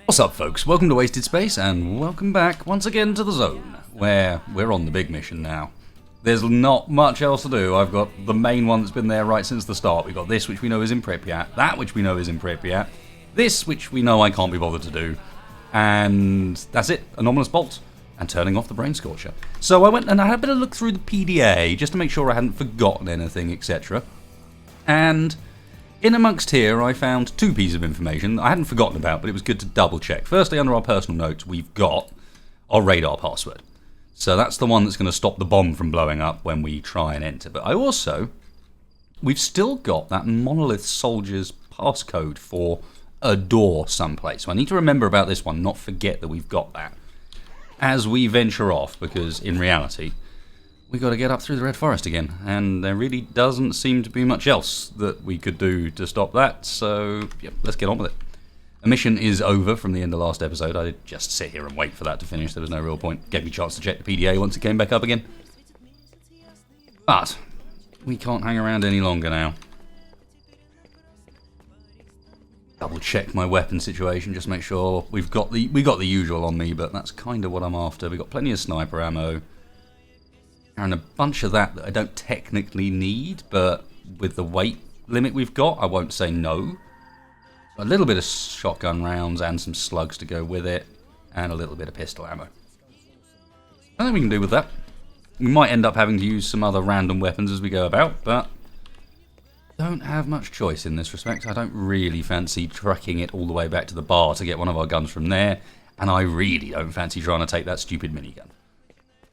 What's up, folks? Welcome to Wasted Space, and welcome back once again to the zone, where we're on the big mission now. There's not much else to do. I've got the main one that's been there right since the start. We've got this, which we know is in Pripyat, that which we know is in Pripyat, this, which we know I can't be bothered to do, and that's it, anomalous bolts, and turning off the brain scorcher. So I went and I had a bit of a look through the PDA, just to make sure I hadn't forgotten anything, etc. And in amongst here, I found two pieces of information I hadn't forgotten about, but it was good to double check. Firstly, under our personal notes, we've got our radar password. So that's the one that's going to stop the bomb from blowing up when we try and enter. But we've still got that monolith soldier's passcode for a door someplace. So I need to remember about this one, not forget that we've got that as we venture off, because in reality, we got to get up through the Red Forest again, and there really doesn't seem to be much else that we could do to stop that, so yeah, let's get on with it. A mission is over from the end of last episode. I did just sit here and wait for that to finish. There was no real point. Gave me a chance to check the PDA once it came back up again. But we can't hang around any longer now. Double check my weapon situation, just make sure we got the usual on me, but that's kind of what I'm after. We've got plenty of sniper ammo. And a bunch of that I don't technically need, but with the weight limit we've got, I won't say no. A little bit of shotgun rounds and some slugs to go with it, and a little bit of pistol ammo. I think we can do with that. We might end up having to use some other random weapons as we go about, but don't have much choice in this respect. I don't really fancy trucking it all the way back to the bar to get one of our guns from there, and I really don't fancy trying to take that stupid minigun.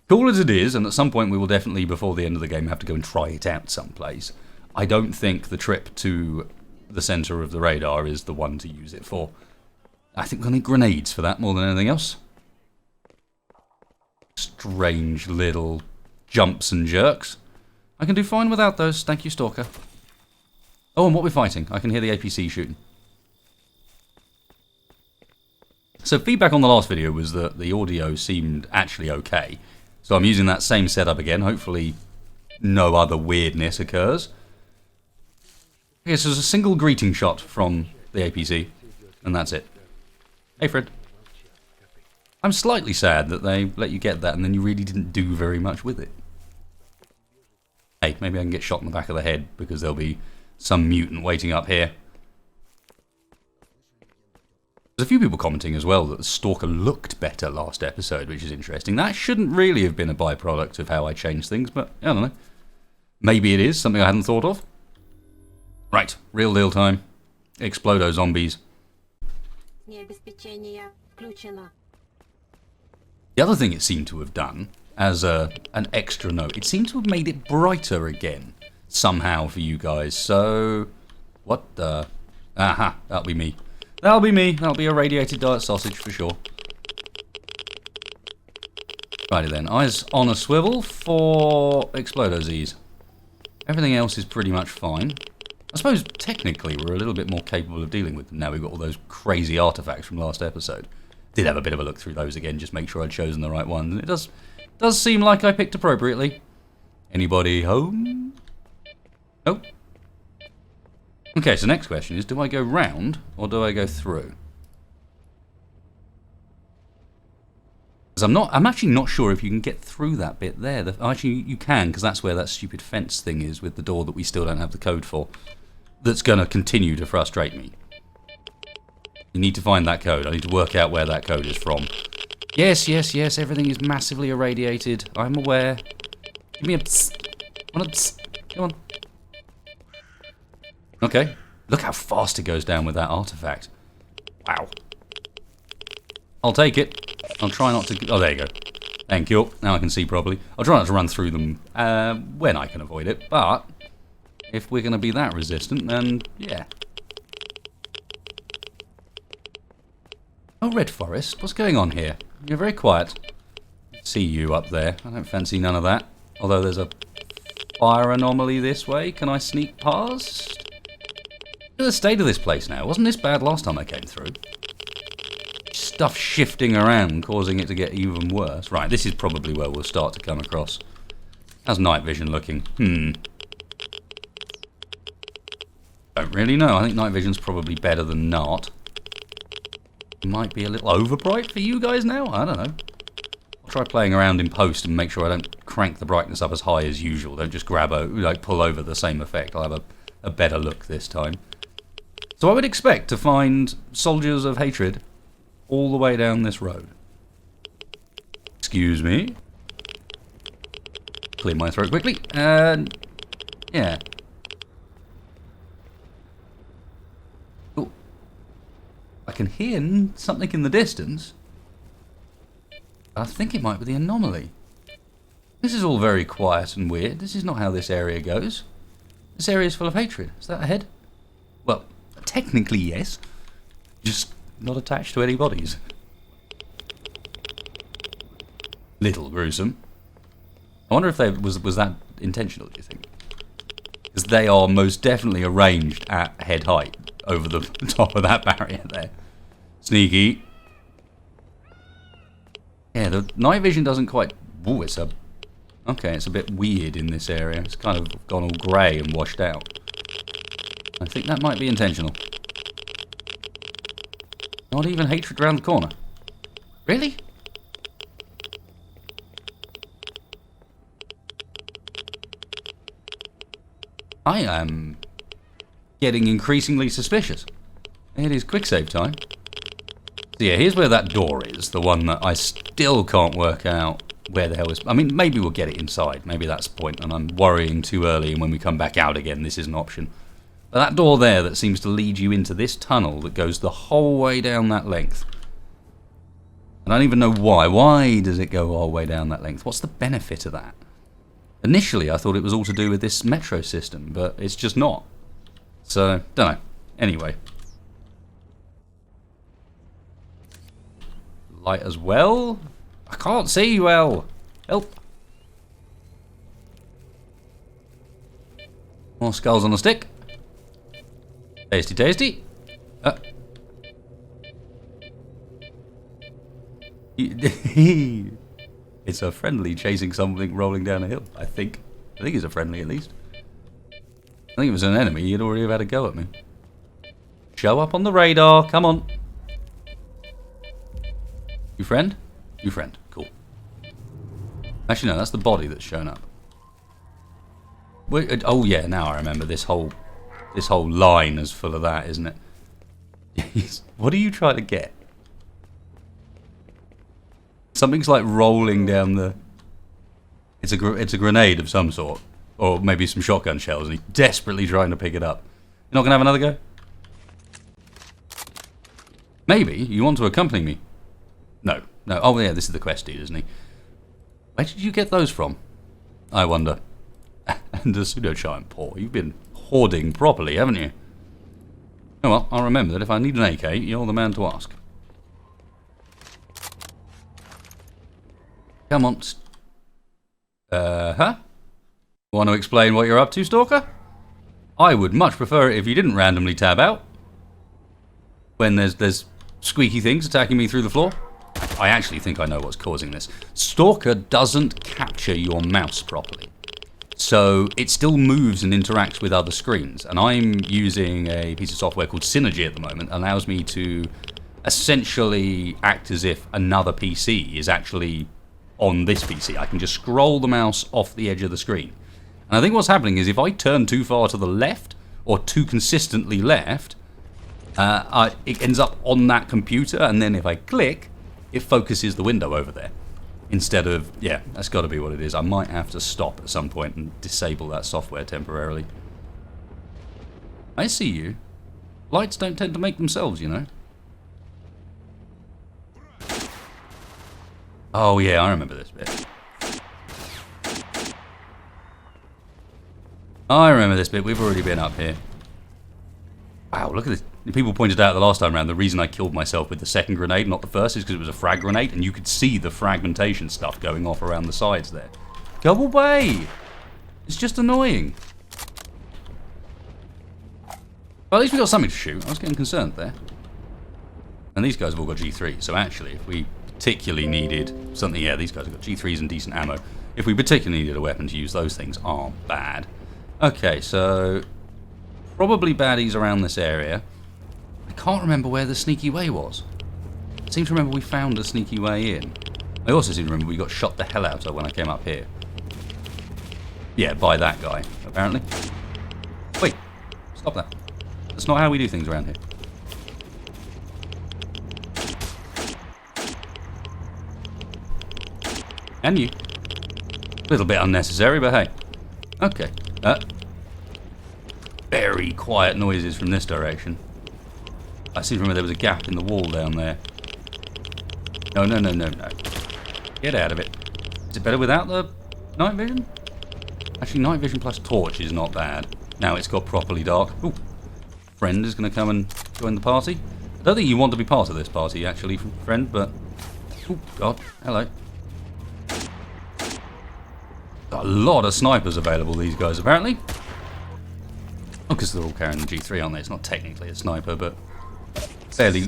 Cool as it is, and at some point we will definitely, before the end of the game, have to go and try it out someplace. I don't think the trip to the centre of the radar is the one to use it for. I think we'll need grenades for that more than anything else. Strange little jumps and jerks. I can do fine without those, thank you, Stalker. Oh, and what we're fighting. I can hear the APC shooting. So feedback on the last video was that the audio seemed actually okay. So I'm using that same setup again. Hopefully no other weirdness occurs. Okay, so there's a single greeting shot from the APC, and that's it. Hey, Fred. I'm slightly sad that they let you get that and then you really didn't do very much with it. Hey, maybe I can get shot in the back of the head because there'll be some mutant waiting up here. There's a few people commenting as well that the Stalker looked better last episode, which is interesting. That shouldn't really have been a byproduct of how I changed things, but I don't know. Maybe it is, something I hadn't thought of. Right, real deal time. Explodo zombies. The other thing it seemed to have done, as an extra note, it seemed to have made it brighter again, somehow for you guys. So, what the... Aha, that'll be me. That'll be me. That'll be a radiated diet sausage for sure. Righty then. Eyes on a swivel for Explodoz's. Everything else is pretty much fine. I suppose technically we're a little bit more capable of dealing with them now we've got all those crazy artifacts from last episode. Did have a bit of a look through those again, just make sure I'd chosen the right ones. And it does seem like I picked appropriately. Anybody home? Nope. Okay, so next question is, do I go round or do I go through? Because I'm actually not sure if you can get through that bit there. Actually, you can, because that's where that stupid fence thing is with the door that we still don't have the code for. That's going to continue to frustrate me. You need to find that code. I need to work out where that code is from. Yes, yes, yes, everything is massively irradiated. I'm aware. Give me a psst. Come on, psst. Come on. Okay, look how fast it goes down with that artifact. Wow. I'll take it. I'll try not to... Oh, there you go. Thank you. Now I can see properly. I'll try not to run through them when I can avoid it, but if we're going to be that resistant, then yeah. Oh, Red Forest, what's going on here? You're very quiet. See you up there. I don't fancy none of that. Although there's a fire anomaly this way. Can I sneak past? Look at the state of this place now. Wasn't this bad last time I came through? Stuff shifting around, causing it to get even worse. Right, this is probably where we'll start to come across. How's night vision looking? Don't really know. I think night vision's probably better than not. Might be a little overbright for you guys now. I don't know. I'll try playing around in post and make sure I don't crank the brightness up as high as usual. Don't just pull over the same effect. I'll have a better look this time. So I would expect to find soldiers of hatred all the way down this road. Excuse me. Clear my throat quickly. And yeah. Ooh. I can hear something in the distance. I think it might be the anomaly. This is all very quiet and weird. This is not how this area goes. This area is full of hatred. Is that a head? Well, technically yes. Just not attached to any bodies. Little gruesome. I wonder if was that intentional, do you think? Because they are most definitely arranged at head height over the top of that barrier there. Sneaky. Yeah, the night vision doesn't quite... Ooh, it's a... Okay, it's a bit weird in this area. It's kind of gone all grey and washed out. I think that might be intentional. Not even hatred around the corner. Really? I am getting increasingly suspicious. It is quick save time. So yeah, here's where that door is. The one that I still can't work out where the hell is... I mean, maybe we'll get it inside. Maybe that's the point, and I'm worrying too early, and when we come back out again, this is an option. But that door there that seems to lead you into this tunnel that goes the whole way down that length. I don't even know why. Why does it go all the way down that length? What's the benefit of that? Initially, I thought it was all to do with this metro system, but it's just not. So, don't know. Anyway. Light as well? I can't see well. Help. More skulls on a stick. Tasty, tasty. It's a friendly chasing something rolling down a hill, I think. I think it's a friendly at least. I think if it was an enemy, you'd already have had a go at me. Show up on the radar, come on. You friend? You friend, cool. Actually no, that's the body that's shown up. Wait, oh yeah, now I remember this whole line is full of that, isn't it? What are you trying to get? Something's like rolling down the... It's a grenade of some sort. Or maybe some shotgun shells, and he's desperately trying to pick it up. You're not going to have another go? Maybe you want to accompany me. No. No. Oh yeah, this is the quest dude, isn't he? Where did you get those from? I wonder. And a pseudo-giant paw. You've been hoarding properly, haven't you? Oh well, I'll remember that if I need an AK, you're the man to ask. Come on. Huh? Want to explain what you're up to, Stalker? I would much prefer it if you didn't randomly tab out. When there's squeaky things attacking me through the floor. I actually think I know what's causing this. Stalker doesn't capture your mouse properly. So it still moves and interacts with other screens. And I'm using a piece of software called Synergy at the moment. It allows me to essentially act as if another PC is actually on this PC. I can just scroll the mouse off the edge of the screen. And I think what's happening is if I turn too far to the left, or too consistently left, it ends up on that computer, and then if I click, it focuses the window over there. Instead of, yeah, that's got to be what it is. I might have to stop at some point and disable that software temporarily. I see you. Lights don't tend to make themselves, you know. Oh yeah, I remember this bit. I remember this bit. We've already been up here. Wow, look at this. People pointed out the last time around the reason I killed myself with the second grenade, not the first, is because it was a frag grenade, and you could see the fragmentation stuff going off around the sides there. Go away! It's just annoying. Well, at least we got something to shoot. I was getting concerned there. And these guys have all got G3, so actually, if we particularly needed something... Yeah, these guys have got G3s and decent ammo. If we particularly needed a weapon to use, those things aren't bad. Okay, so... Probably baddies around this area. I can't remember where the sneaky way was. I seem to remember we found a sneaky way in. I also seem to remember we got shot the hell out of when I came up here. Yeah, by that guy, apparently. Wait, stop that. That's not how we do things around here. And you. A little bit unnecessary, but hey. Okay. Very quiet noises from this direction. I seem to remember there was a gap in the wall down there. No, no, no, no, no. Get out of it. Is it better without the night vision? Actually, night vision plus torch is not bad. Now it's got properly dark. Ooh. Friend is going to come and join the party. I don't think you want to be part of this party, actually, friend, but... Oh, God. Hello. Got a lot of snipers available, these guys, apparently. Oh, because they're all carrying the G3, aren't they? It's not technically a sniper, but... fairly...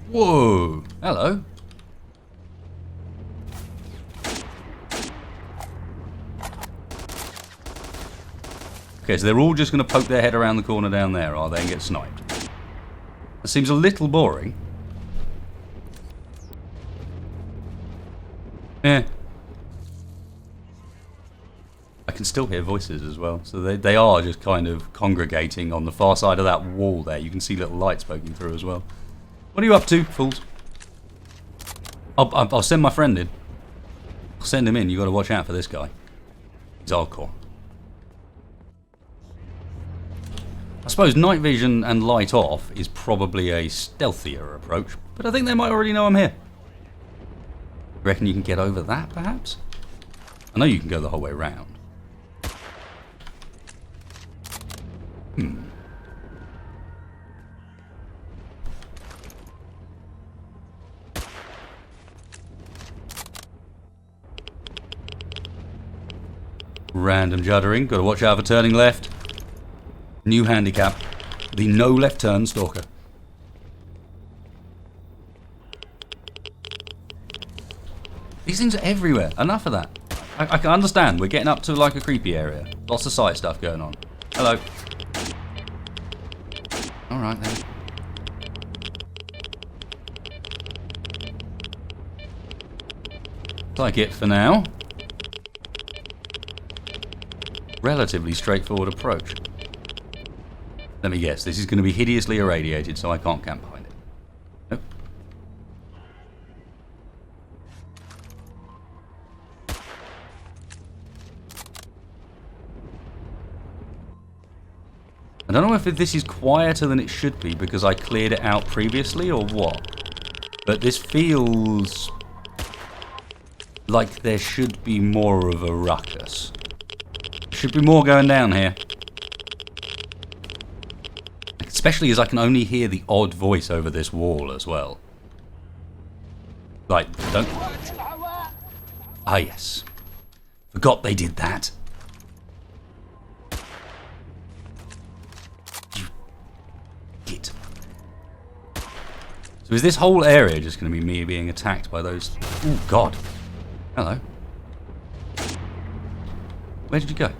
Whoa! Hello. Okay, so they're all just going to poke their head around the corner down there, are they, and get sniped? That seems a little boring. Eh. I can still hear voices as well, so they are just kind of congregating on the far side of that wall there. You can see little lights poking through as well. What are you up to, fools? I'll send my friend in. I'll send him in. You've got to watch out for this guy. He's hardcore. I suppose night vision and light off is probably a stealthier approach, but I think they might already know I'm here. Reckon you can get over that, perhaps? I know you can go the whole way round. Random juddering. Got to watch out for turning left. New handicap. The no left turn stalker. These things are everywhere. Enough of that. I can understand. We're getting up to like a creepy area. Lots of side stuff going on. Hello. Alright then. Like it for now. Relatively straightforward approach. Let me guess, this is going to be hideously irradiated, so I can't camp behind it. Nope. I don't know if this is quieter than it should be because I cleared it out previously or what, but this feels like there should be more of a ruckus. Should be more going down here. Especially as I can only hear the odd voice over this wall as well. Like, don't... Ah, yes. Forgot they did that. You git. So is this whole area just going to be me being attacked by those... Oh, God. Hello. Where did you go?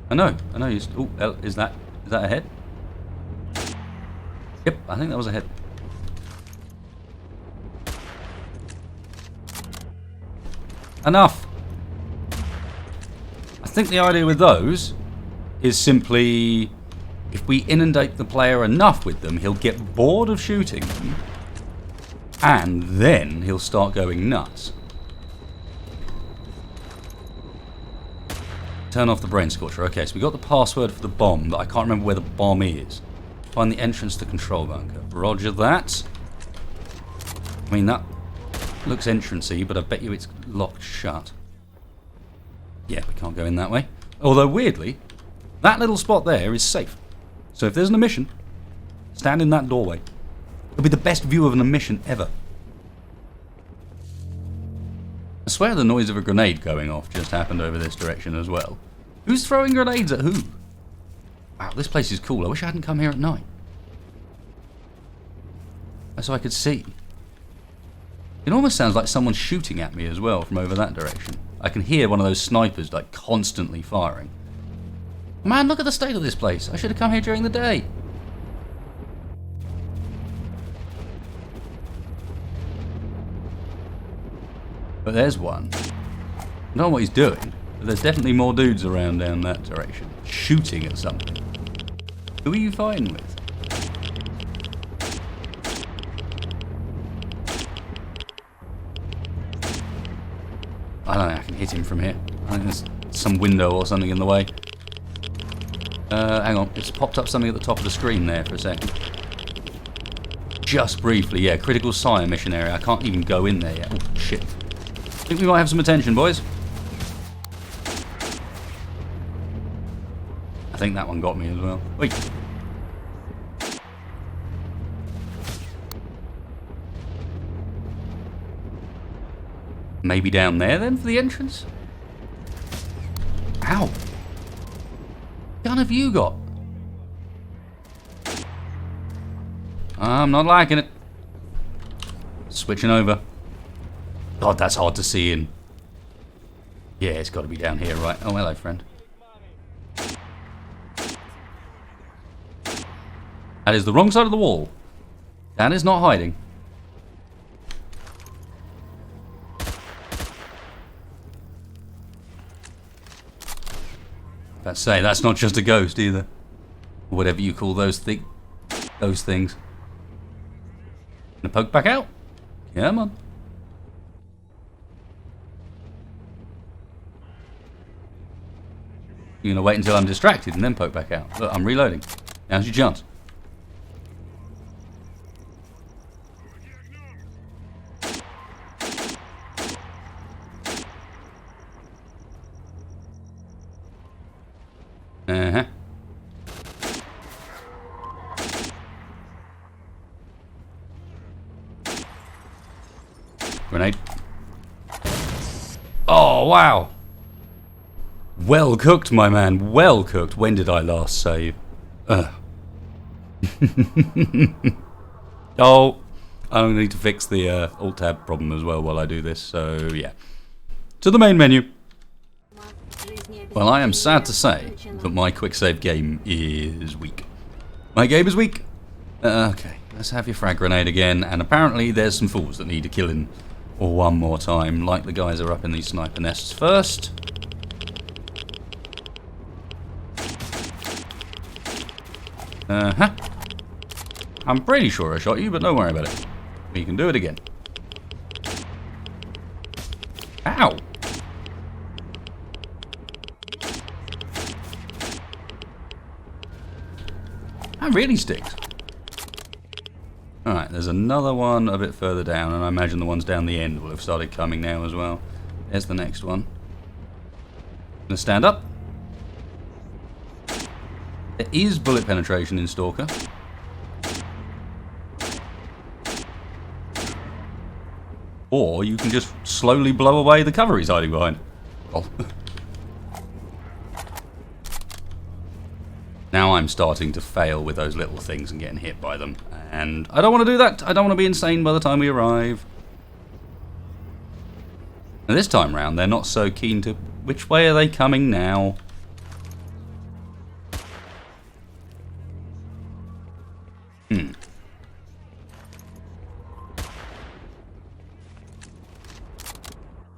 I know. Oh, is that a head? Yep, I think that was a head. Enough! I think the idea with those is simply if we inundate the player enough with them, he'll get bored of shooting them and then he'll start going nuts. Turn off the brain scorcher. Okay, so we got the password for the bomb, but I can't remember where the bomb is. Find the entrance to the control bunker. Roger that. I mean, that looks entrancey, but I bet you it's locked shut. Yeah, we can't go in that way. Although, weirdly, that little spot there is safe. So if there's an emission, stand in that doorway. It'll be the best view of an emission ever. I swear the noise of a grenade going off just happened over this direction as well. Who's throwing grenades at who? Wow, this place is cool. I wish I hadn't come here at night. So I could see. It almost sounds like someone's shooting at me as well from over that direction. I can hear one of those snipers like constantly firing. Man, look at the state of this place. I should have come here during the day. But there's one. I don't know what he's doing, but there's definitely more dudes around down that direction, shooting at something. Who are you fighting with? I don't think I can hit him from here. I think there's some window or something in the way. Hang on, it's popped up something at the top of the screen there for a second. Just briefly, yeah, critical sire mission area. I can't even go in there yet. Oh, shit. I think we might have some attention, boys. I think that one got me as well. Wait. Maybe down there then for the entrance? Ow! What gun have you got? I'm not liking it. Switching over. God, that's hard to see in. Yeah, it's got to be down here, right? Oh, hello, friend. That is the wrong side of the wall. Dan is not hiding. Let's say that's not just a ghost either. Or whatever you call those things. Gonna poke back out? Come on. You're gonna wait until I'm distracted and then poke back out. Look, I'm reloading. Now's your chance. Uh-huh. Grenade. Oh, wow. Well cooked, my man. Well cooked. When did I last save? Oh, I'm going to need to fix the Alt-Tab problem as well while I do this, so yeah. To the main menu. Well, I am sad to say that my quick save game is weak. My game is weak? Okay, let's have your frag grenade again, and apparently there's some fools that need a killing or one more time, like the guys that are up in these sniper nests first. Uh-huh. I'm pretty sure I shot you, but don't worry about it. We can do it again. Ow! That really sticks. Alright, there's another one a bit further down, and I imagine the ones down the end will have started coming now as well. There's the next one. Gonna stand up. There is bullet penetration in Stalker. Or you can just slowly blow away the cover he's hiding behind. Oh. Now I'm starting to fail with those little things and getting hit by them. And I don't want to do that. I don't want to be insane by the time we arrive. And this time round, they're not so keen to... Which way are they coming now?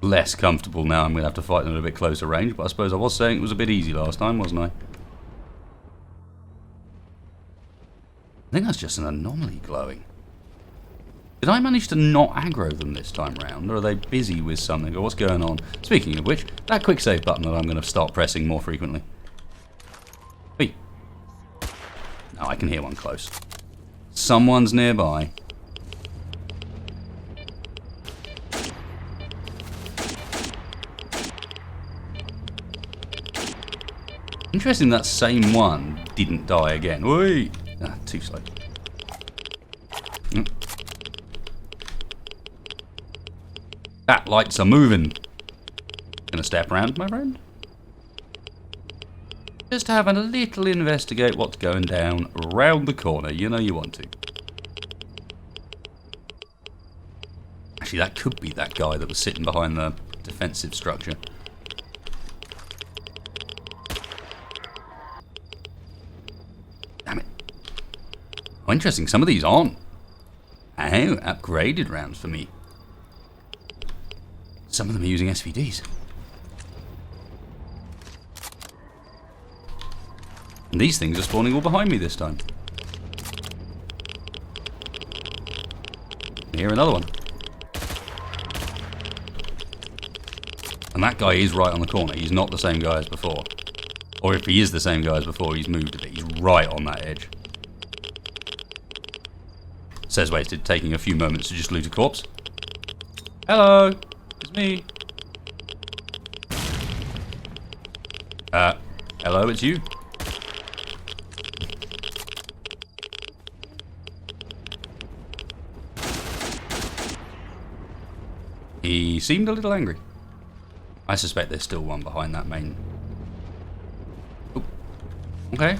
Less comfortable now. I'm going to have to fight them at a bit closer range, but I suppose I was saying it was a bit easy last time, wasn't I? I think that's just an anomaly glowing. Did I manage to not aggro them this time round, or are they busy with something, or what's going on? Speaking of which, that quick save button that I'm going to start pressing more frequently. Wait. No, I can hear one close. Someone's nearby. Interesting that same one didn't die again. Wait! Ah, too slow. That lights are moving. Gonna step around, my friend? Just have a little investigate what's going down around the corner. You know you want to. Actually, that could be that guy that was sitting behind the defensive structure. Damn it. Oh, interesting. Some of these aren't. Oh, upgraded rounds for me. Some of them are using SVDs. And these things are spawning all behind me this time. Here, another one. And that guy is right on the corner. He's not the same guy as before. Or if he is the same guy as before, he's moved a bit. He's right on that edge. Says wasted, taking a few moments to just loot a corpse. Hello, it's me. Hello, it's you. He seemed a little angry. I suspect there's still one behind that main. Oh, okay.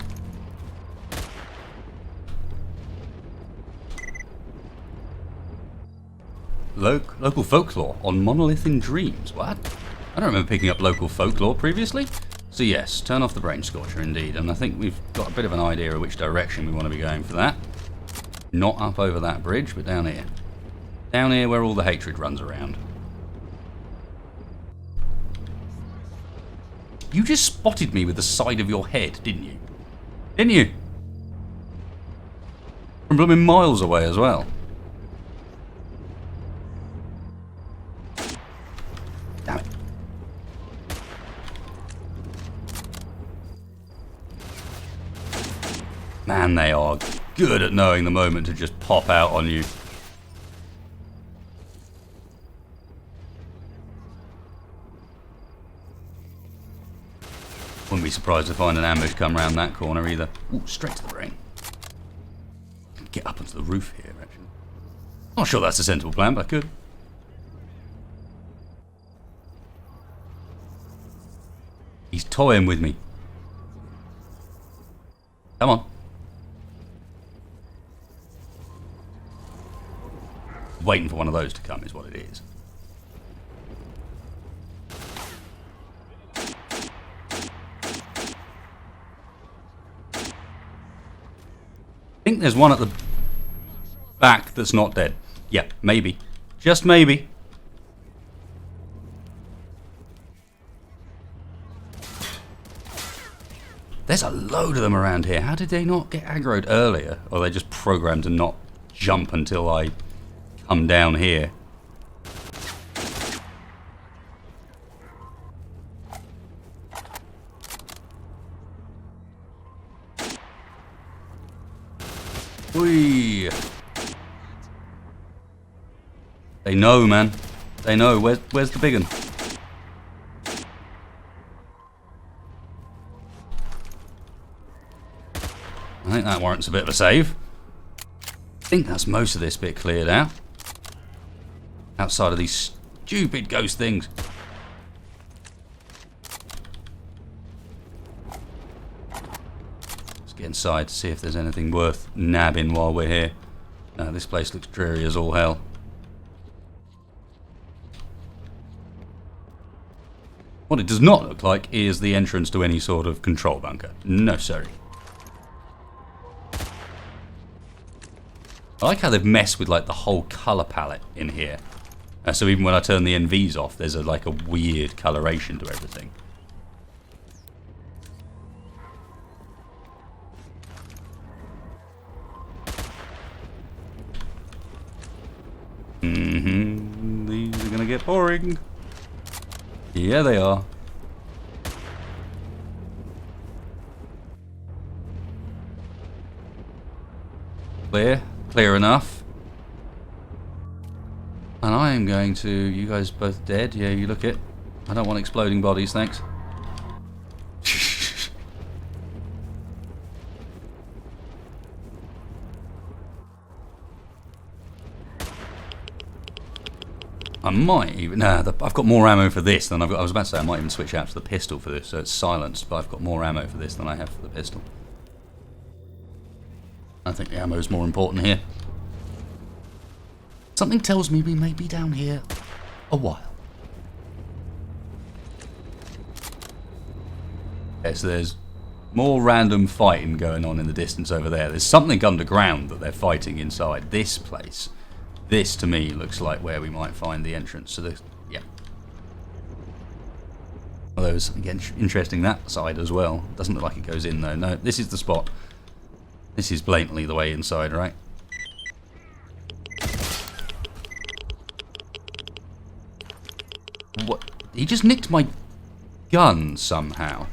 Local folklore on Monolith in Dreams. What? I don't remember picking up local folklore previously. So yes, turn off the brain scorcher indeed. And I think we've got a bit of an idea of which direction we want to be going for that. Not up over that bridge, but down here. Down here where all the hatred runs around. You just spotted me with the side of your head, didn't you? Didn't you? From blooming miles away as well. Damn it. Man, they are good at knowing the moment to just pop out on you. Wouldn't be surprised to find an ambush come around that corner either. Ooh, straight to the brain. Get up onto the roof here, actually. Not sure that's a sensible plan, but I could. He's toying with me. Come on. Waiting for one of those to come is what it is. I think there's one at the back that's not dead. Yeah, maybe. Just maybe. There's a load of them around here. How did they not get aggroed earlier? Or are they just programmed to not jump until I come down here? Whee! They know, man. They know. Where's the big one? I think that warrants a bit of a save. I think that's most of this bit cleared out. Outside of these stupid ghost things. Let's get inside to see if there's anything worth nabbing while we're here. No, this place looks dreary as all hell. What it does not look like is the entrance to any sort of control bunker. No, sorry. I like how they've messed with like the whole colour palette in here. So even when I turn the NVs off, there's like a weird coloration to everything. These are gonna get boring. Yeah, they are. Clear. Clear enough. And I am going to... You guys both dead? Yeah, you look it. I don't want exploding bodies, thanks. I might even... Nah, I've got more ammo for this than I've got... I was about to say I might even switch out to the pistol for this, so it's silenced, but I've got more ammo for this than I have for the pistol. I think the ammo is more important here. Something tells me we may be down here a while. Yes, there's more random fighting going on in the distance over there. There's something underground that they're fighting inside this place. This, to me, looks like where we might find the entrance to this. Yeah. Although it's, again, interesting that side as well. Doesn't look like it goes in though. No, this is the spot. This is blatantly the way inside, right? What? He just nicked my gun somehow.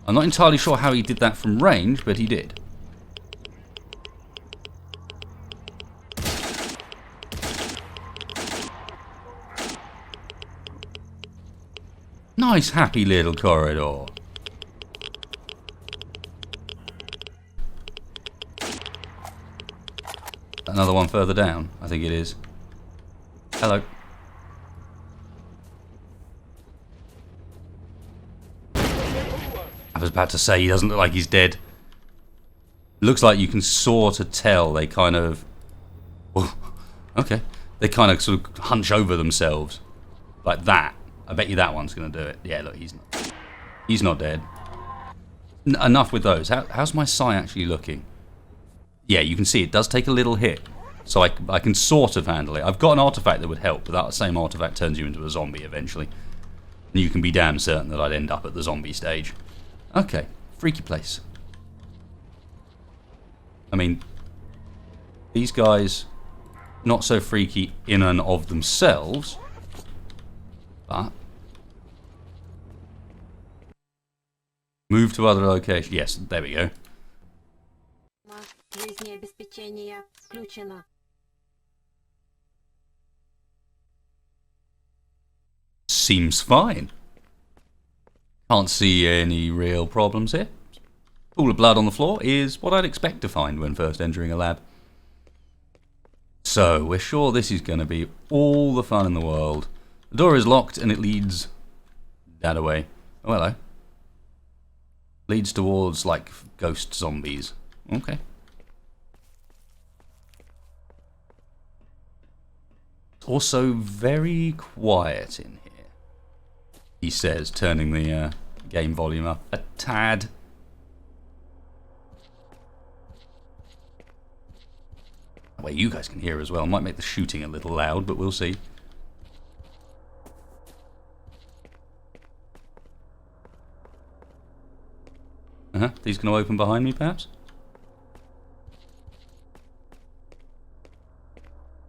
I'm not entirely sure how he did that from range, but he did. Nice, happy little corridor. Another one further down, I think it is. Hello. I was about to say, he doesn't look like he's dead. Looks like you can sort of tell they kind of... Oh, okay. They kind of sort of hunch over themselves. Like that. I bet you that one's going to do it. Yeah, look, he's not dead. Enough with those. How's my psi actually looking? Yeah, you can see it does take a little hit. So I can sort of handle it. I've got an artifact that would help, but that same artifact turns you into a zombie eventually. And you can be damn certain that I'd end up at the zombie stage. Okay, freaky place. I mean, these guys, not so freaky in and of themselves, but move to other locations. Yes, there we go. Seems fine. Can't see any real problems here. Pool of blood on the floor is what I'd expect to find when first entering a lab. So, we're sure this is going to be all the fun in the world. The door is locked and it leads that away. Oh, hello. Leads towards, like, ghost zombies. Okay. It's also very quiet in here, he says, turning the game volume up a tad. That way you guys can hear as well. Might make the shooting a little loud, but we'll see. These going to open behind me, perhaps?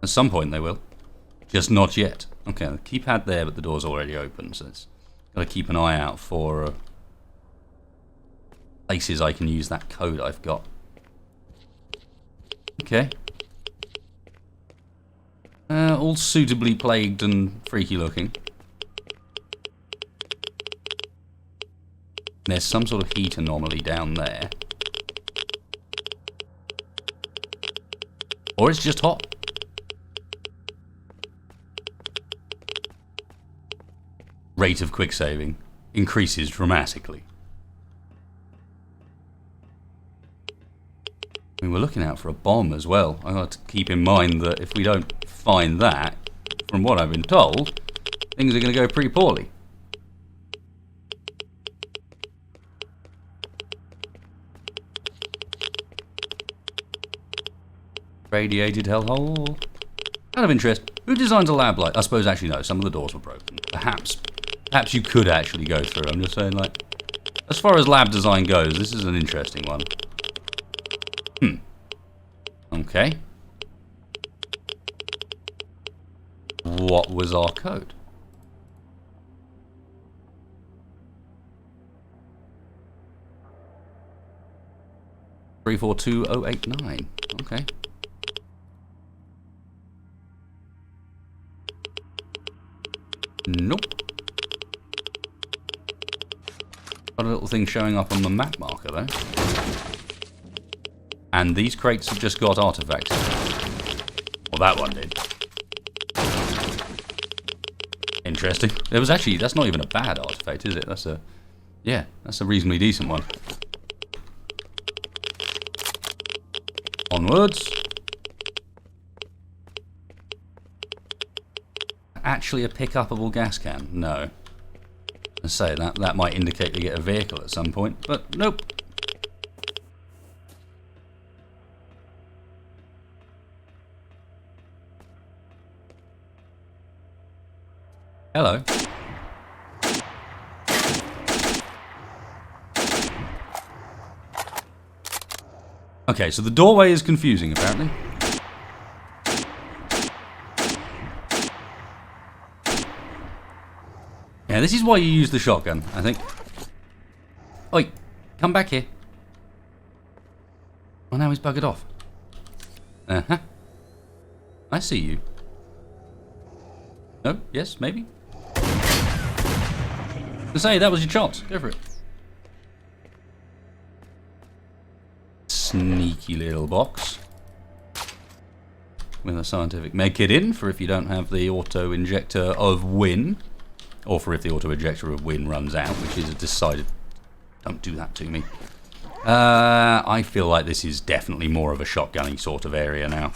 At some point they will. Just not yet. Okay, the keypad there, but the door's already open, so it's got to keep an eye out for places I can use that code I've got. Okay. All suitably plagued and freaky looking. There's some sort of heat anomaly down there. Or it's just hot. Rate of quick saving increases dramatically. I mean, we're looking out for a bomb as well. I've got to keep in mind that if we don't find that, from what I've been told, things are going to go pretty poorly. Radiated hellhole. Out of interest, who designs a lab like... I suppose actually no, some of the doors were broken. Perhaps you could actually go through. I'm just saying, like, as far as lab design goes, this is an interesting one. Okay. What was our code? $342089. Okay. Nope. Got a little thing showing up on the map marker though. And these crates have just got artifacts. Well, that one did. Interesting. There was actually, that's not even a bad artifact, is it? That's a, yeah, that's a reasonably decent one. Onwards. Actually a pick-upable gas can? No. I say that might indicate they get a vehicle at some point, but nope. Hello. Okay, so the doorway is confusing, apparently. Yeah, this is why you use the shotgun, I think. Oi, come back here. Oh, now he's buggered off. Uh-huh. I see you. No? Yes? Maybe? To say, that was your chance. Go for it. Sneaky little box. With a scientific medkit in for if you don't have the auto-injector of Win. Or for if the auto-injector of Win runs out, which is a decided... Don't do that to me. I feel like this is definitely more of a shotgunny sort of area now.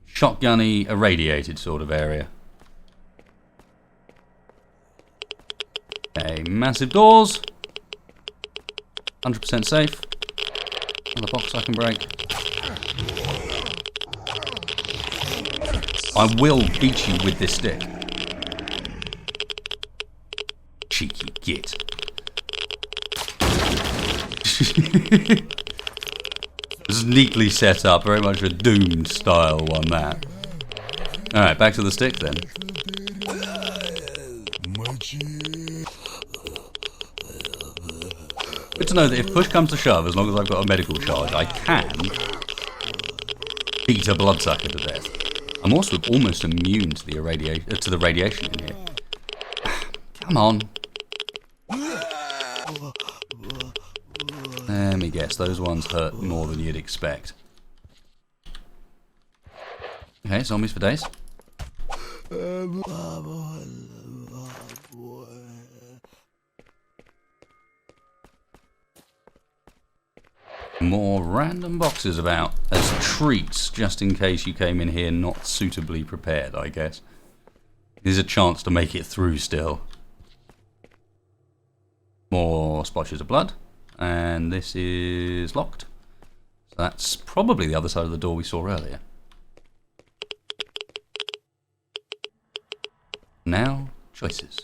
Shotgunny, irradiated sort of area. Okay, massive doors. 100% safe. Another box I can break. I will beat you with this stick. Cheeky git. This is neatly set up, very much a Doom style one, that. Alright, back to the stick then. Good to know that if push comes to shove, as long as I've got a medical charge, I can beat a bloodsucker to death. I'm also almost immune to the radiation in here. Come on. Let me guess, those ones hurt more than you'd expect. Okay, zombies for days. More random boxes about as treats, just in case you came in here not suitably prepared, I guess. There's a chance to make it through still. More splotches of blood. And this is locked. So that's probably the other side of the door we saw earlier. Now, choices.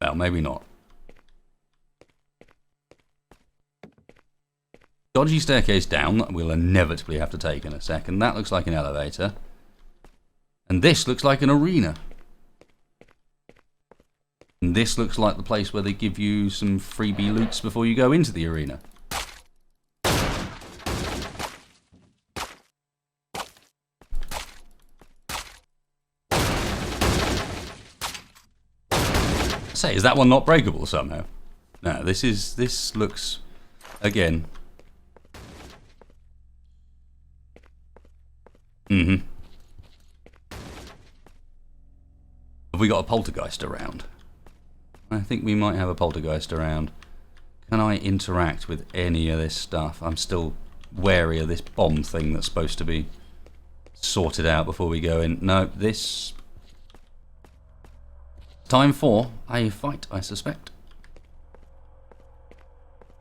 Well, maybe not. Dodgy staircase down that we'll inevitably have to take in a second. That looks like an elevator. And this looks like an arena. And this looks like the place where they give you some freebie loots before you go into the arena. Say, is that one not breakable somehow? No, this looks, again. Mm-hmm. Have we got a poltergeist around? I think we might have a poltergeist around. Can I interact with any of this stuff? I'm still wary of this bomb thing that's supposed to be sorted out before we go in. No, this... Time for a fight, I suspect.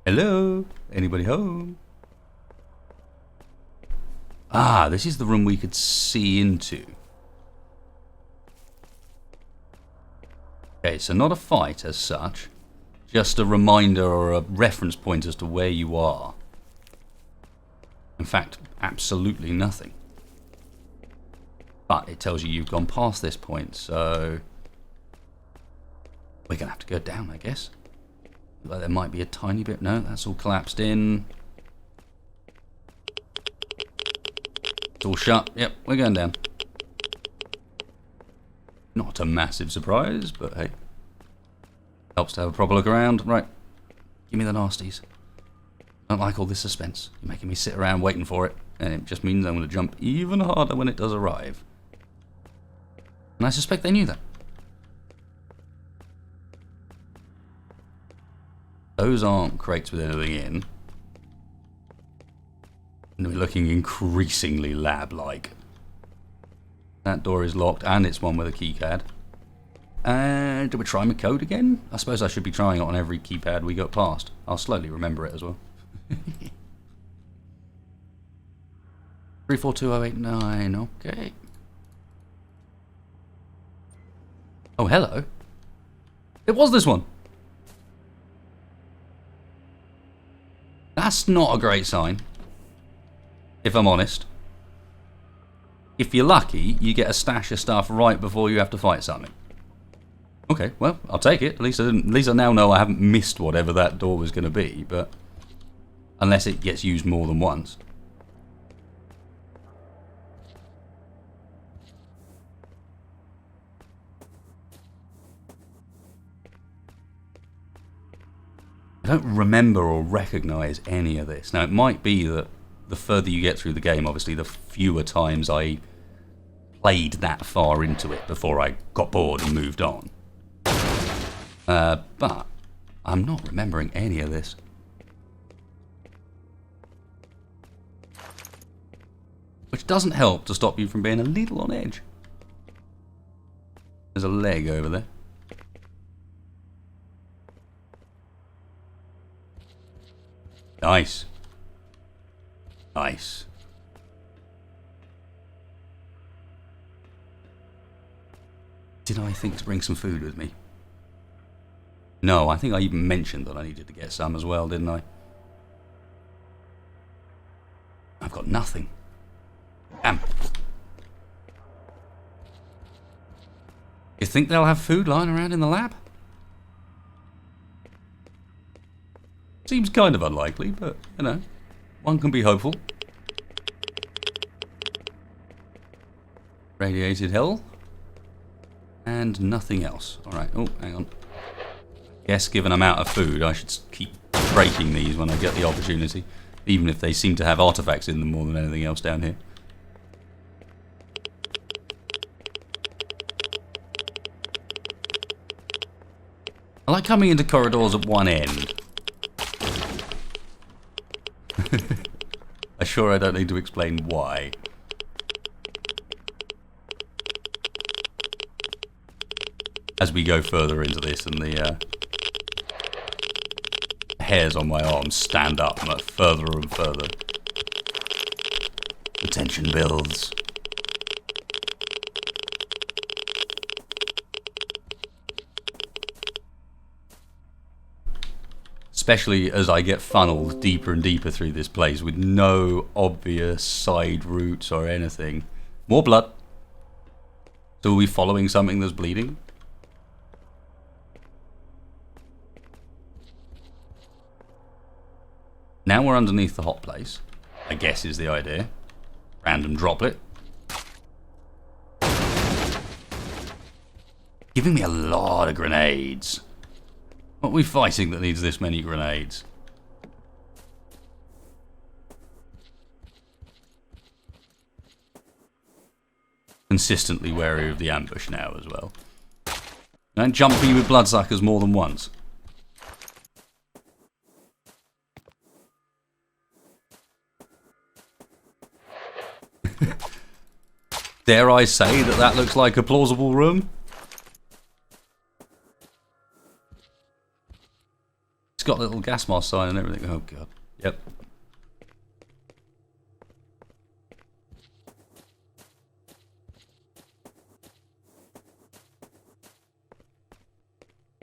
Hello? Anybody home? Ah, this is the room we could see into. Okay, so not a fight as such, just a reminder or a reference point as to where you are. In fact, absolutely nothing. But it tells you you've gone past this point, so we're going to have to go down, I guess. Like there might be a tiny bit. No, that's all collapsed in. It's all shut. Yep, we're going down. Not a massive surprise, but hey. Helps to have a proper look around. Right. Give me the nasties. I don't like all this suspense. You're making me sit around waiting for it. And it just means I'm going to jump even harder when it does arrive. And I suspect they knew that. Those aren't crates with anything in. And we're looking increasingly lab-like. That door is locked, and it's one with a keypad. And do we try my code again? I suppose I should be trying it on every keypad we got past. I'll slowly remember it as well. 342089, okay. Oh, hello. It was this one. That's not a great sign, if I'm honest. If you're lucky, you get a stash of stuff right before you have to fight something. Okay, well, I'll take it. At least I now know I haven't missed whatever that door was going to be, but unless it gets used more than once. I don't remember or recognise any of this. Now, it might be that the further you get through the game, obviously, the fewer times I played that far into it before I got bored and moved on. But I'm not remembering any of this. Which doesn't help to stop you from being a little on edge. There's a leg over there. Nice. Nice. Did I think to bring some food with me? No, I think I even mentioned that I needed to get some as well, didn't I? I've got nothing. Damn. You think they'll have food lying around in the lab? Seems kind of unlikely, but, you know, one can be hopeful. Radiated hell. And nothing else. Alright, oh, hang on. Guess given I'm out of food, I should keep breaking these when I get the opportunity. Even if they seem to have artifacts in them more than anything else down here. I like coming into corridors at one end. I'm sure I don't need to explain why. As we go further into this and the hairs on my arms stand up much further and further. The tension builds. Especially as I get funneled deeper and deeper through this place with no obvious side routes or anything. More blood. So are we following something that's bleeding? Now we're underneath the hot place, I guess is the idea. Random droplet. Giving me a lot of grenades. What are we fighting that needs this many grenades? Consistently wary of the ambush now as well. Don't jump me with bloodsuckers more than once. Dare I say that that looks like a plausible room? It's got a little gas mask sign and everything. Oh god. Yep.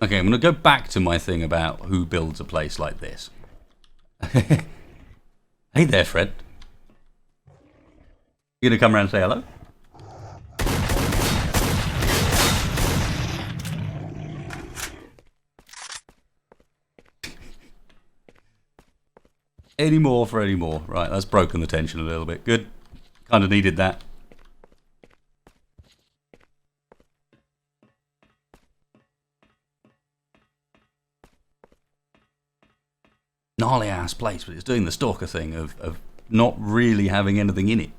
Okay, I'm going to go back to my thing about who builds a place like this. Hey there, Fred. You going to come around and say hello? Any more for any more. Right, that's broken the tension a little bit. Good. Kind of needed that. Gnarly ass place, but it's doing the stalker thing of not really having anything in it.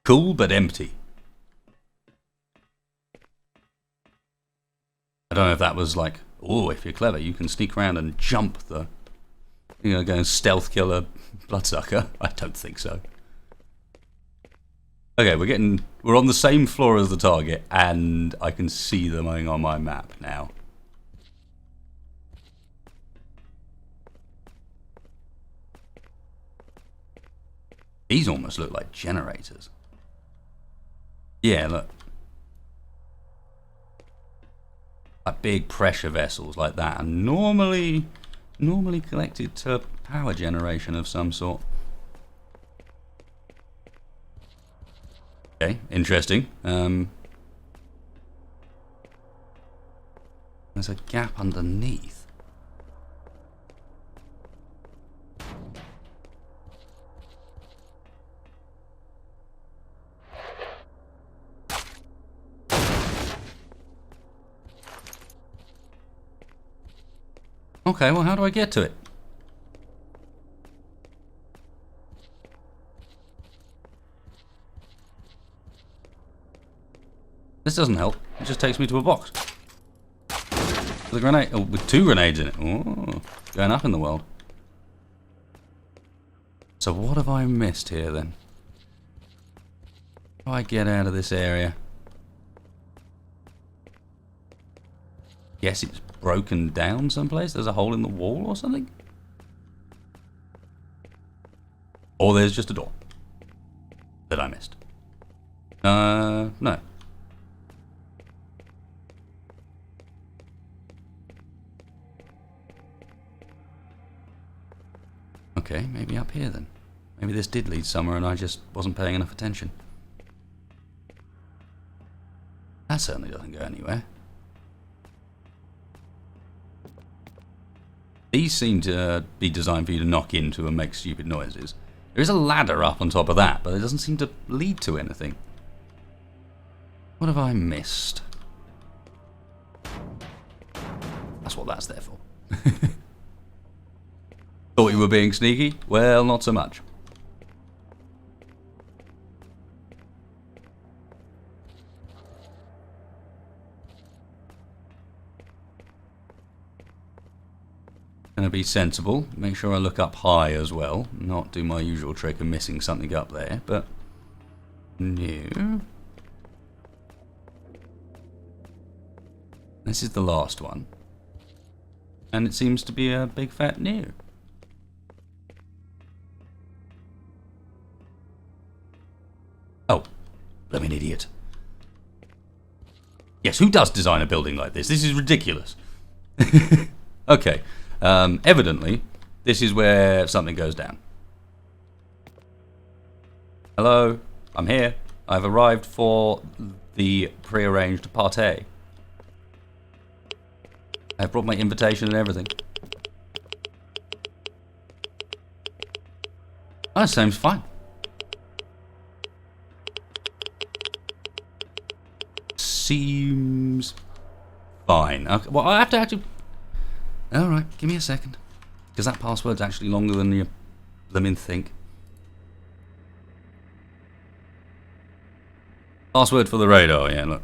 Cool, but empty. I don't know if that was like, oh, if you're clever, you can sneak around and jump the... You know, go and stealth kill a bloodsucker. I don't think so. Okay, we're on the same floor as the target, and I can see them on my map now. These almost look like generators. Yeah, look. Like big pressure vessels like that are normally connected to power generation of some sort. Okay, interesting. There's a gap underneath. Okay, well, how do I get to it? This doesn't help. It just takes me to a box. With a grenade. Oh, with 2 grenades in it. Oh, going up in the world. So what have I missed here then? How do I get out of this area? Guess it's broken down someplace. There's a hole in the wall or something? Or there's just a door that I missed. No. Okay, maybe up here then. Maybe this did lead somewhere and I just wasn't paying enough attention. That certainly doesn't go anywhere. These seem to be designed for you to knock into and make stupid noises. There is a ladder up on top of that, but it doesn't seem to lead to anything. What have I missed? That's what that's there for. Thought you were being sneaky? Well, not so much. Gonna be sensible. Make sure I look up high as well. Not do my usual trick of missing something up there, but no. This is the last one. And it seems to be a big fat no. Oh, I'm an idiot. Yes, who does design a building like this? This is ridiculous. Okay, evidently, this is where something goes down. Hello, I'm here. I've arrived for the prearranged party. I've brought my invitation and everything. Oh, that seems fine. Seems fine. Okay, well, I have to actually... Alright, give me a second. Because that password's actually longer than you lemon think. Password for the radar, yeah, look.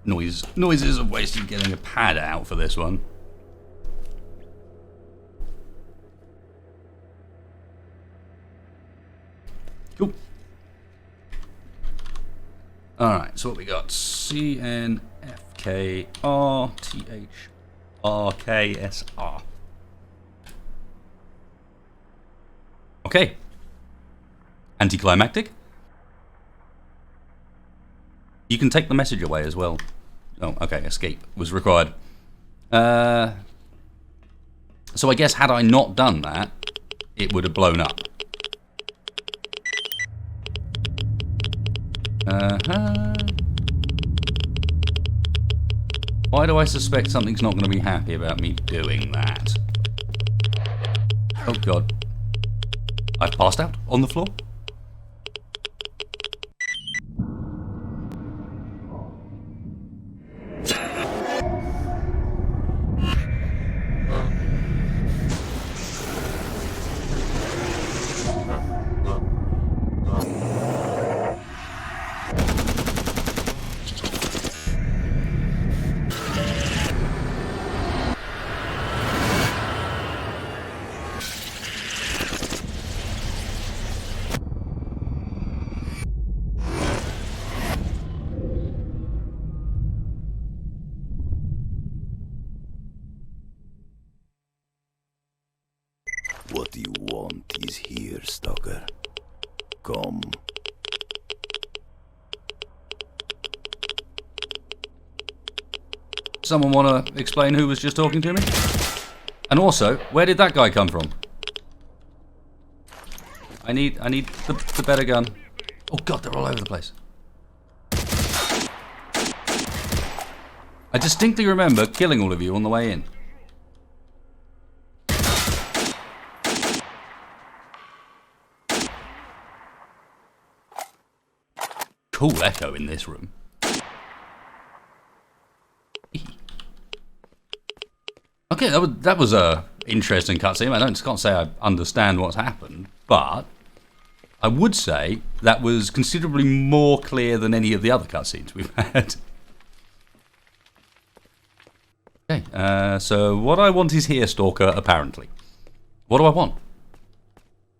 Noises of wasted getting a pad out for this one. Cool. Alright, so what we got? C-N-F-K-R-T-H-R-K-S-R. Okay. Anticlimactic. You can take the message away as well. Oh, okay, escape was required. So I guess had I not done that, it would have blown up. Why do I suspect something's not going to be happy about me doing that? Oh god. I've passed out on the floor? What you want is here, Stalker. Come. Someone want to explain who was just talking to me? And also, where did that guy come from? I need the better gun. Oh god, they're all over the place. I distinctly remember killing all of you on the way in. Cool echo in this room. Okay, that was a interesting cutscene. I can't say I understand what's happened, but I would say that was considerably more clear than any of the other cutscenes we've had. Okay, so what I want is here, Stalker, apparently. What do I want?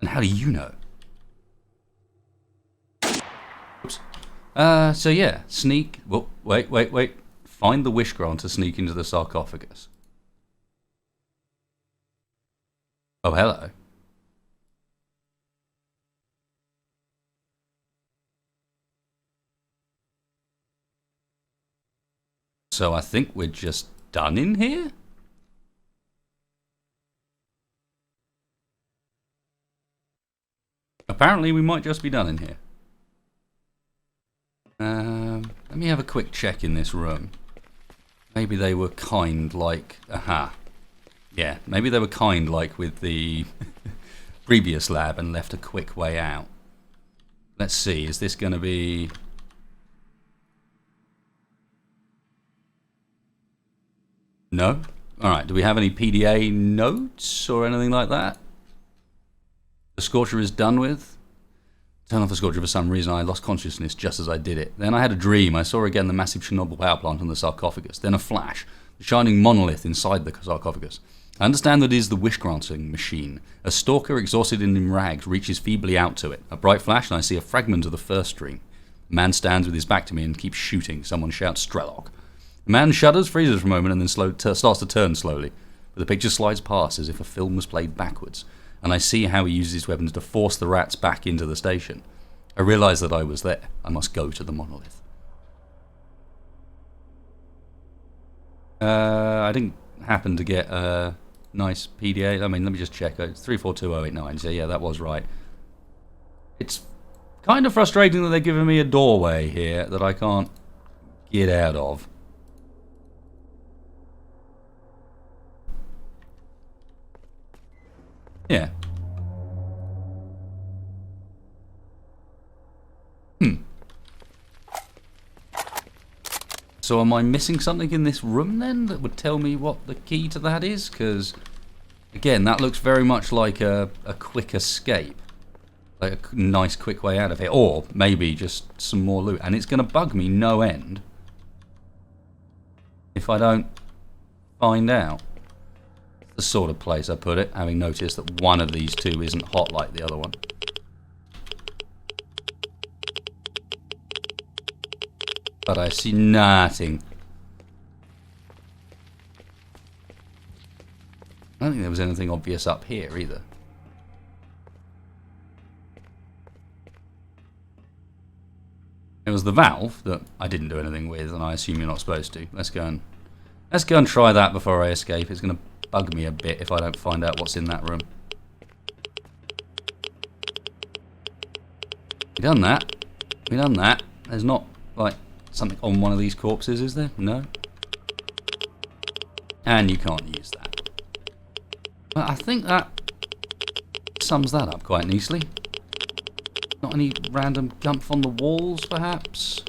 And how do you know? Oops. So yeah, sneak... Well, wait. Find the wish grant to sneak into the sarcophagus. Oh, hello. So I think we're just done in here? Apparently we might just be done in here. Let me have a quick check in this room. Maybe they were kind like... Aha. Yeah, maybe they were kind like with the previous lab and left a quick way out. Let's see, is this going to be... No? Alright, do we have any PDA notes or anything like that? The Sorcher is done with. Turn off the Sorcher for some reason. I lost consciousness just as I did it. Then I had a dream. I saw again the massive Chernobyl power plant on the sarcophagus. Then a flash. The shining monolith inside the sarcophagus. I understand that it is the wish-granting machine. A stalker exhausted and in rags reaches feebly out to it. A bright flash and I see a fragment of the first dream. A man stands with his back to me and keeps shooting. Someone shouts, S.T.A.L.K.E.R. The man shudders, freezes for a moment, and then starts to turn slowly. But the picture slides past as if a film was played backwards, and I see how he uses his weapons to force the rats back into the station. I realise that I was there. I must go to the monolith. I didn't happen to get a nice PDA. I mean, let me just check. It's 342089, so yeah, that was right. It's kind of frustrating that they're giving me a doorway here that I can't get out of. Yeah. So am I missing something in this room then that would tell me what the key to that is? Because, again, that looks very much like a quick escape. Like a nice quick way out of here. Or maybe just some more loot. And it's going to bug me no end if I don't find out. The sort of place I put it, having noticed that one of these two isn't hot like the other one. But I see nothing. I don't think there was anything obvious up here either. It was the valve that I didn't do anything with, and I assume you're not supposed to. Let's go and try that before I escape. It's going to bug me a bit if I don't find out what's in that room. We done that. We done that. There's not, like, something on one of these corpses, is there? No. And you can't use that. But I think that sums that up quite nicely. Not any random gumph on the walls, perhaps?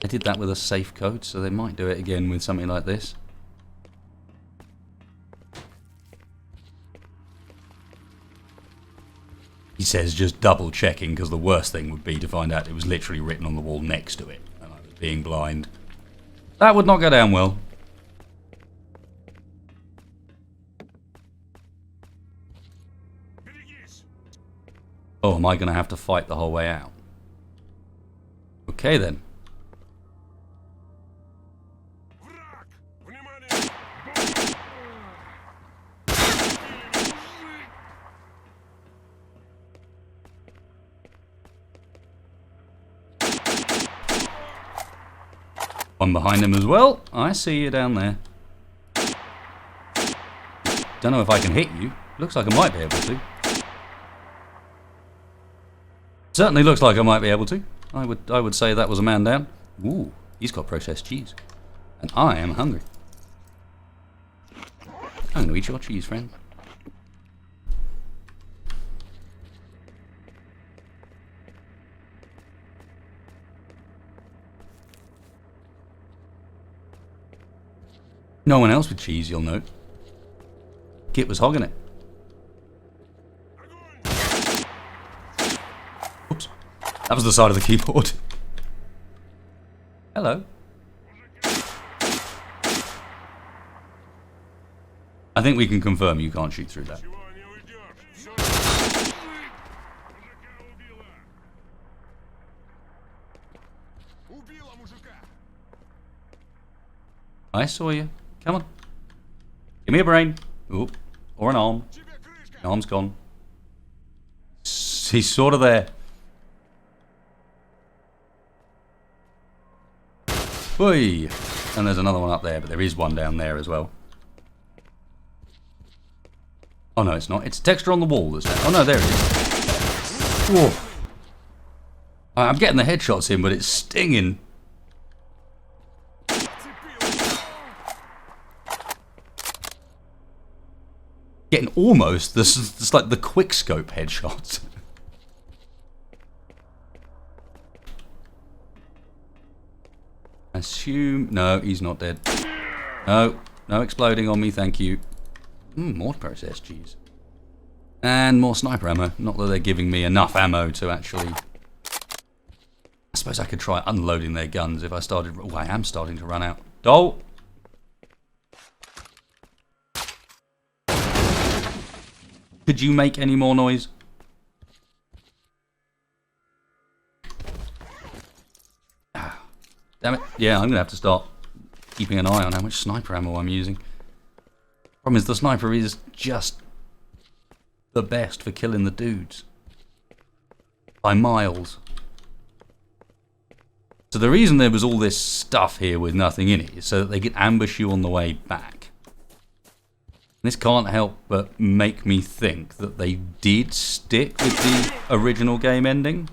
I did that with a safe code, so they might do it again with something like this. He says just double checking, because the worst thing would be to find out it was literally written on the wall next to it, and I was being blind. That would not go down well. Oh, am I going to have to fight the whole way out? Okay then. One behind him as well. I see you down there. Don't know if I can hit you. Looks like I might be able to. Certainly looks like I might be able to. I would say that was a man down. Ooh, he's got processed cheese. And I am hungry. I'm going to eat your cheese, friend. No one else with cheese, you'll note. Git was hogging it. Oops. That was the side of the keyboard. Hello. I think we can confirm you can't shoot through that. I saw you. Come on. Give me a brain. Ooh. Or an arm. The arm's gone. He's sort of there. Whee! And there's another one up there, but there is one down there as well. Oh no, it's not. It's a texture on the wall that's there. Oh no, there it is. Whoa. I'm getting the headshots in, but it's stinging. Getting almost this is like the quick scope headshots. Assume no, he's not dead. No, no exploding on me, thank you. More processed cheese. And more sniper ammo. Not that they're giving me enough ammo to actually. I suppose I could try unloading their guns if I started. Oh, I am starting to run out. Dole. Could you make any more noise? Ah, damn it. Yeah, I'm going to have to start keeping an eye on how much sniper ammo I'm using. Problem is, the sniper is just the best for killing the dudes. By miles. So the reason there was all this stuff here with nothing in it is so that they could ambush you on the way back. This can't help but make me think that they did stick with the original game ending.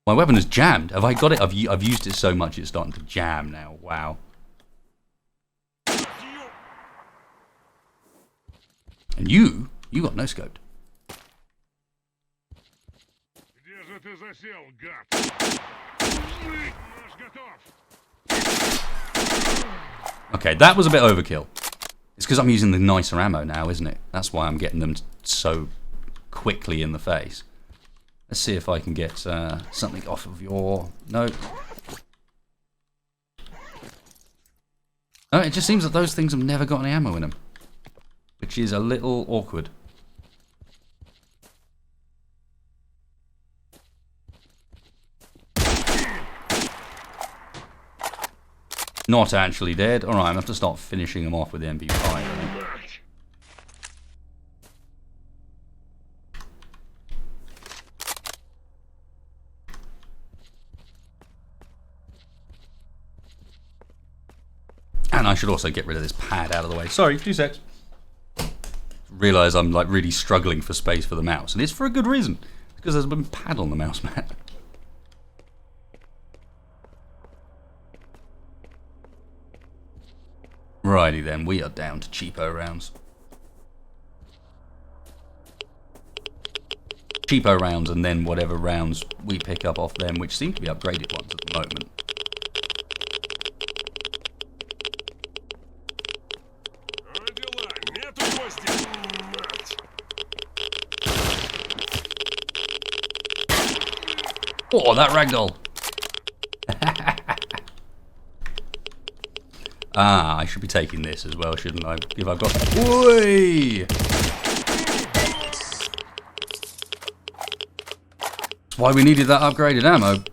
My weapon is jammed. Have I got it? I've used it so much it's starting to jam now. Wow. And you got no scoped. Okay, that was a bit overkill. It's because I'm using the nicer ammo now, isn't it? That's why I'm getting them so quickly in the face. Let's see if I can get something off of your... No. No, it just seems that those things have never got any ammo in them. Which is a little awkward. Not actually dead. Alright, I'm going to have to start finishing them off with the MP5. I think. And I should also get rid of this pad out of the way. Sorry, 2 secs. Realise I'm like really struggling for space for the mouse. And it's for a good reason. Because there's been pad on the mouse mat. Righty then, we are down to cheapo rounds. Cheapo rounds and then whatever rounds we pick up off them, which seem to be upgraded ones at the moment. Oh, that ragdoll! Ah, I should be taking this as well, shouldn't I? If I've got... Oi! That's why we needed that upgraded ammo.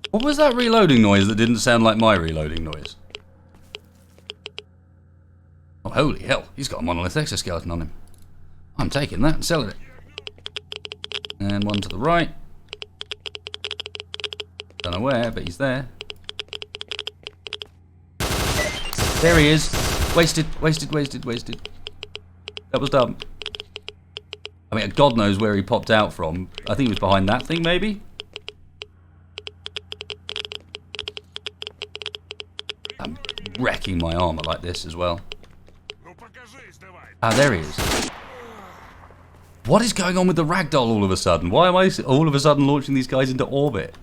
What was that reloading noise that didn't sound like my reloading noise? Oh, holy hell, he's got a monolith exoskeleton on him. I'm taking that and selling it. And one to the right. Don't know where, but he's there. There he is. Wasted, wasted, wasted, wasted. That was dumb. I mean, God knows where he popped out from. I think he was behind that thing, maybe? I'm wrecking my armor like this as well. Ah, there he is. What is going on with the ragdoll all of a sudden? Why am I all of a sudden launching these guys into orbit?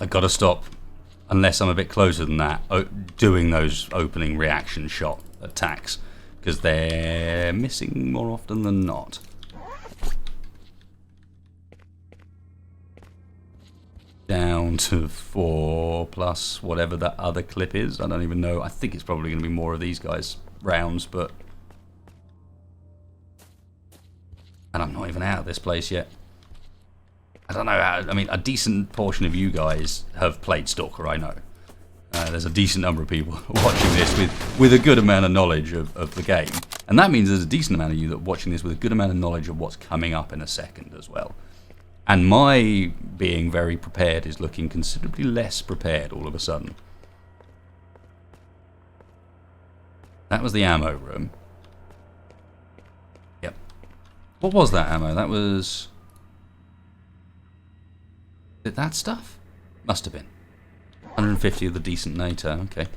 I gotta stop, unless I'm a bit closer than that, doing those opening reaction shot attacks, because they're missing more often than not. Down to 4 plus whatever that other clip is. I don't even know. I think it's probably going to be more of these guys' rounds, but... And I'm not even out of this place yet. I don't know how, I mean, a decent portion of you guys have played Stalker, I know. There's a decent number of people watching this with a good amount of knowledge of the game. And that means there's a decent amount of you that are watching this with a good amount of knowledge of what's coming up in a second as well. And my being very prepared is looking considerably less prepared all of a sudden. That was the ammo room. Yep. What was that ammo? That was... Did that stuff? Must have been. 150 of the decent NATO, okay.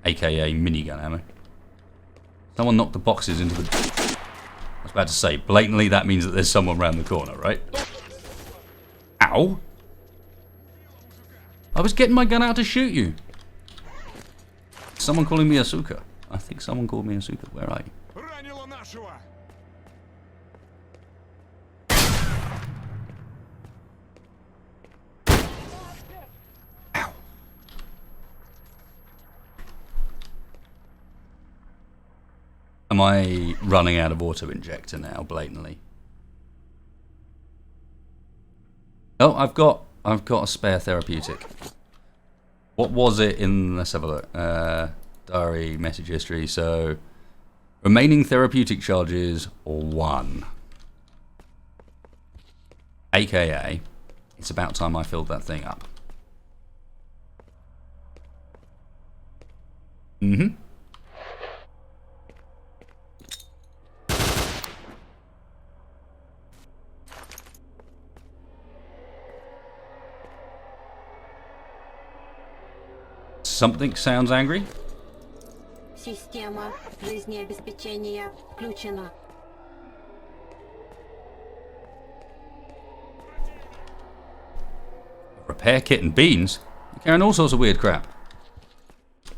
AKA minigun ammo. Someone knocked the boxes into the... I was about to say, blatantly that means that there's someone around the corner, right? Ow! I was getting my gun out to shoot you. Someone calling me a suka. I think someone called me a suka. Where are you? Am I running out of auto-injector now, blatantly? Oh, I've got a spare therapeutic. What was it in... Let's have a look. Diary, message history. So, remaining therapeutic charges, 1. AKA, it's about time I filled that thing up. Mm-hmm. Something sounds angry. Система жизнеобеспечения включена. Repair kit and beans? You're carrying all sorts of weird crap.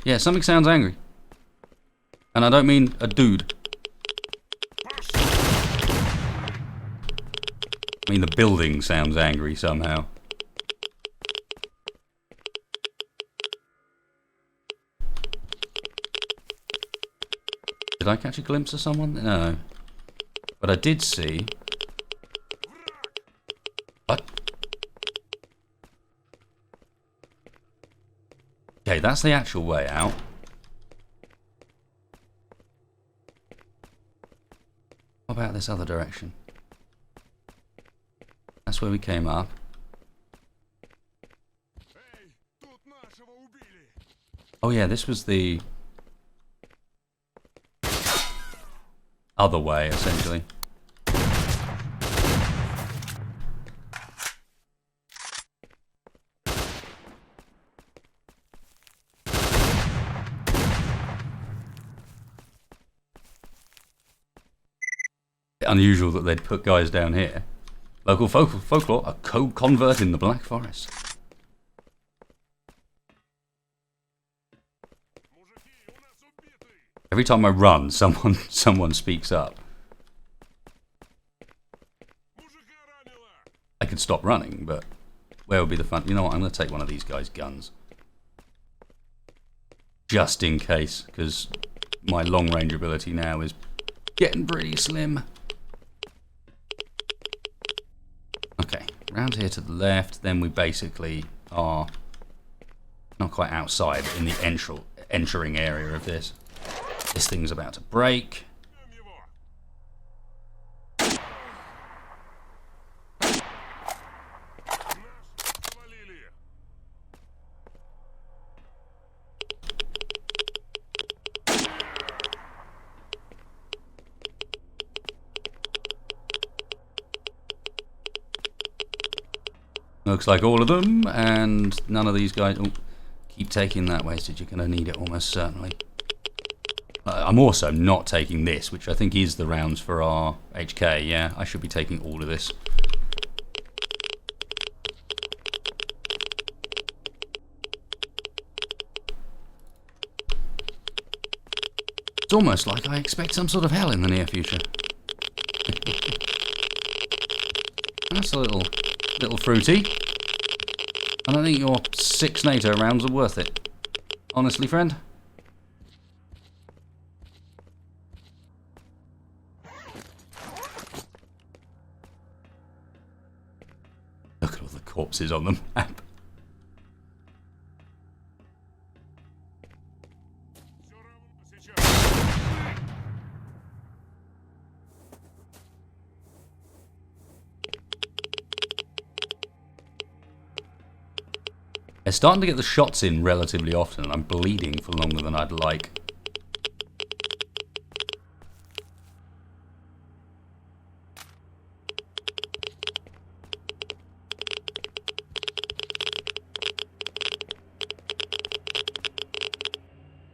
Yeah, something sounds angry. And I don't mean a dude. I mean the building sounds angry somehow. Did I catch a glimpse of someone? No. But I did see... What? Okay, that's the actual way out. What about this other direction? That's where we came up. Oh yeah, this was the... other way, essentially. Unusual that they'd put guys down here. Local folklore, a code convert in the Black Forest. Every time I run, someone speaks up. I could stop running, but Where would be the fun? You know what? I'm going to take one of these guys' guns. Just in case, because my long range ability now is getting pretty slim. Okay, round here to the left, then we basically are not quite outside, but in the entering area of this. This thing's about to break. Looks like all of them, and none of these guys... Oh, keep taking that wastage, you're going to need it almost certainly. I'm also not taking this, which I think is the rounds for our HK. Yeah, I should be taking all of this. It's almost like I expect some sort of hell in the near future. That's a little fruity. I don't think your 6 NATO rounds are worth it. Honestly, friend. Look at all the corpses on the map. They're starting to get the shots in relatively often, and I'm bleeding for longer than I'd like.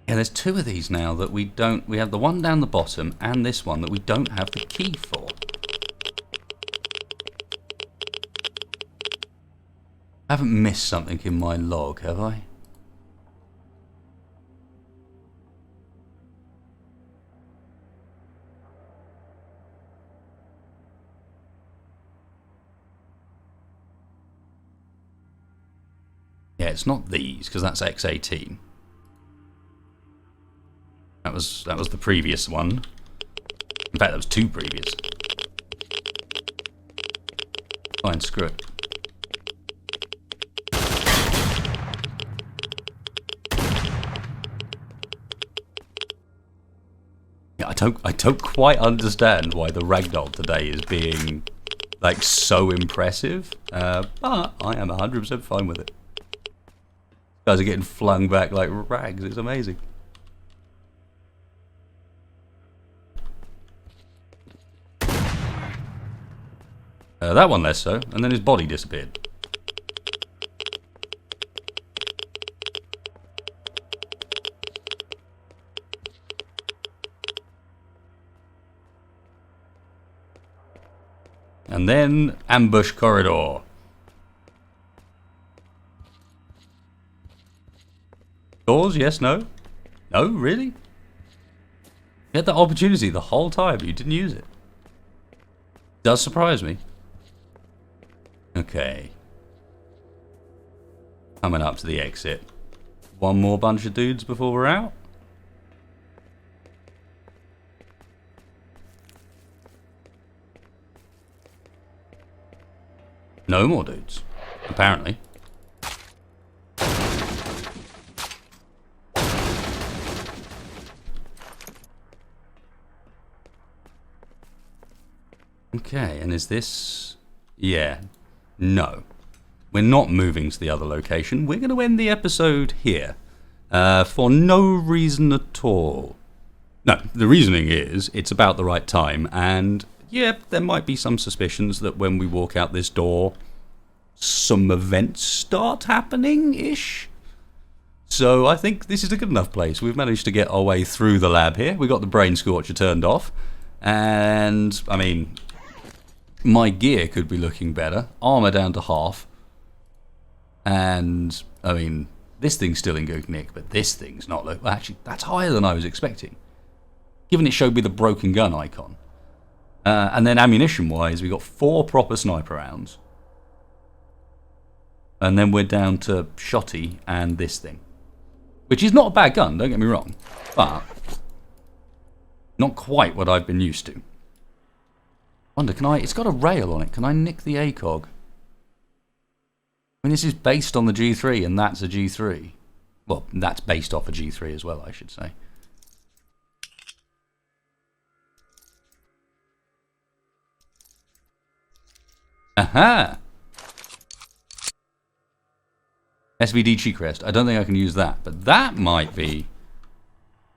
Yeah, there's 2 of these now that we don't... We have the one down the bottom and this one that we don't have the key for. I haven't missed something in my log, have I? Yeah, it's not these, because that's X18. That was the previous one. In fact, that was 2 previous. Fine, screw it. I don't quite understand why the ragdoll today is being like so impressive, but I am 100% fine with it. Guys are getting flung back like rags. It's amazing. That one less so, and then his body disappeared. And then, ambush corridor. Doors, yes, no? No, really? You had that opportunity the whole time, you didn't use it. Does surprise me. Okay. Coming up to the exit. One more bunch of dudes before we're out. No more dudes, apparently. Okay, and is this... Yeah. No. We're not moving to the other location. We're going to end the episode here. For no reason at all. No, the reasoning is it's about the right time, and... yeah, there might be some suspicions that when we walk out this door, some events start happening-ish. So I think this is a good enough place. We've managed to get our way through the lab here. We got the brain scorcher turned off. And, I mean, my gear could be looking better. Armour down to half. And, I mean, this thing's still in good nick, but this thing's not... Well, actually, that's higher than I was expecting. Given it showed me the broken gun icon. And then ammunition-wise, we got 4 proper sniper rounds. And then we're down to Shotty and this thing. Which is not a bad gun, don't get me wrong. But not quite what I've been used to. Wonder, can I... It's got a rail on it. Can I nick the ACOG? I mean, this is based on the G3, and that's a G3. Well, that's based off a G3 as well, I should say. Aha! SVD cheek rest. I don't think I can use that, but that might be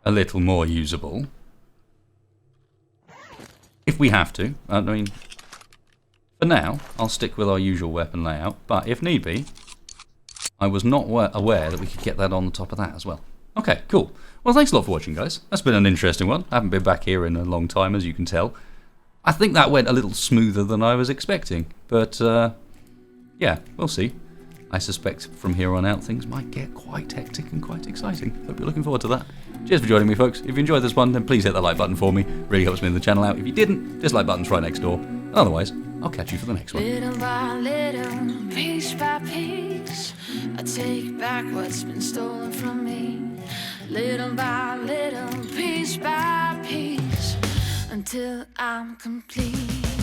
a little more usable. If we have to. I mean, for now, I'll stick with our usual weapon layout, but if need be, I was not aware that we could get that on the top of that as well. Okay, cool. Well, thanks a lot for watching, guys. That's been an interesting one. I haven't been back here in a long time, as you can tell. I think that went a little smoother than I was expecting, but yeah, we'll see. I suspect from here on out things might get quite hectic and quite exciting. Hope you're looking forward to that. Cheers for joining me, folks. If you enjoyed this one, then please hit that like button for me. Really helps me in the channel out. If you didn't, dislike button's right next door. And otherwise, I'll catch you for the next one. Little by little, piece by piece, I take back what's been stolen from me. Little by little, piece by piece, until I'm complete.